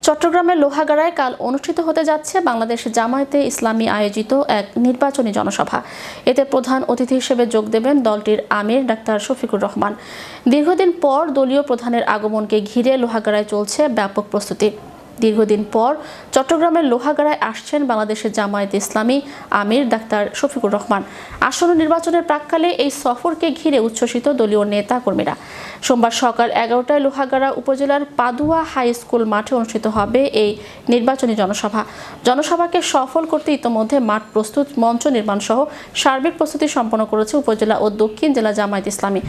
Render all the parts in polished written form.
চট্টগ্রামের লোহাগাড়ায় কাল অনুষ্ঠিত হতে যাচ্ছে বাংলাদেশ জামায়াতে ইসলামী আয়োজিত এক নির্বাচনী জনসভা। এতে প্রধান অতিথি হিসেবে যোগ দেবেন দলটির আমির ডাক্তার শফিকুর রহমান। দীর্ঘদিন পর দলীয় প্রধানের আগমনকে ঘিরে লোহাগাড়ায় চলছে ব্যাপক প্রস্তুতি। দীর্ঘদিন পর চট্টগ্রামের লোহাগাড়ায় আসছেন বাংলাদেশের জামায়াতে ইসলামী আমির ডাক্তার শফিকুর রহমান। আসন্ন নির্বাচনের প্রাক্কালে এই সফরকে ঘিরে উচ্ছ্বসিত দলীয় নেতা কর্মীরা। সোমবার সকাল 11টায় লোহাগাড়া উপজেলার পাদুয়া হাই স্কুল মাঠে অনুষ্ঠিত হবে এই নির্বাচনী জনসভাকে সফল করতে ইতোমধ্যে মাঠ প্রস্তুত, মঞ্চ নির্মাণ সহ সার্বিক প্রস্তুতি সম্পন্ন করেছে উপজেলা ও দক্ষিণ জেলা জামায়াত ইসলামী।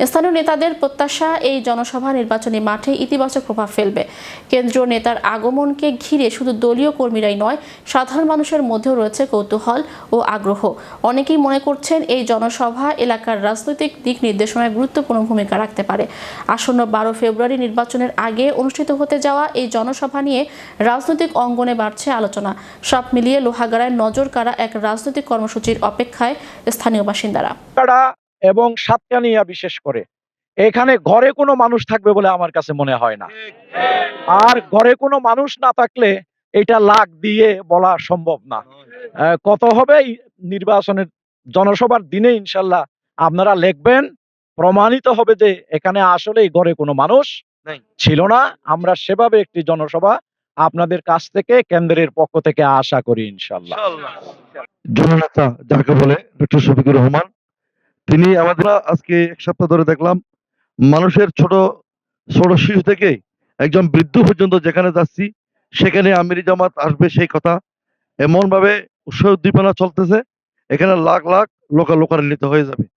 স্থানীয় নেতাদের প্রত্যাশা, এই জনসভা নির্বাচনী মাঠে ইতিবাচক প্রভাব ফেলবে। কেন্দ্রীয় নেতার আগমনকে ঘিরে শুধু দলীয় কর্মীরাই নয়, সাধারণ মানুষের মধ্যেও রয়েছে কৌতূহল ও আগ্রহ। অনেকেই মনে করছেন এই জনসভা এলাকার রাজনৈতিক দিক নির্দেশনায় গুরুত্বপূর্ণ ভূমিকা রাখতে পারে। আসন্ন 12 ফেব্রুয়ারি নির্বাচনের আগে অনুষ্ঠিত হতে যাওয়া এই জনসভা নিয়ে রাজনৈতিক অঙ্গনে বাড়ছে আলোচনা। সব মিলিয়ে লোহাগাড়ায় নজর কাড়া এক রাজনৈতিক কর্মসূচির অপেক্ষায় স্থানীয় বাসিন্দারা। এবং সাতকানিয়া বিশেষ করে এখানে ঘরে কোনো মানুষ থাকবে বলে আমার কাছে মনে হয় না। আর ঘরে কোনো মানুষ না থাকলে এটা লাখ দিয়ে বলা সম্ভব না। কত হবে নির্বাচনের জনসভার দিনে ইনশাল্লাহ আপনারা লিখবেন, প্রমাণিত হবে যে এখানে আসলেই ঘরে কোনো মানুষ ছিল না। আমরা সেভাবে একটি জনসভা আপনাদের কাছ থেকে কেন্দ্রের পক্ষ থেকে আশা করি ইনশাল্লাহ। জননেতা যাকে বলে ডক্টর শফিকুর রহমান, তিনি আমাদের আজকে এক সপ্তাহ ধরে দেখলাম মানুষের ছোট ছোট শিশু থেকে একজন বৃদ্ধ পর্যন্ত যেখানে যাচ্ছি সেখানে আমিরি জামাত আসবে সেই কথা এমন ভাবে উৎসাহ উদ্দীপনা চলতেছে, এখানে লাখ লাখ লোকান্বিত হয়ে যাবে।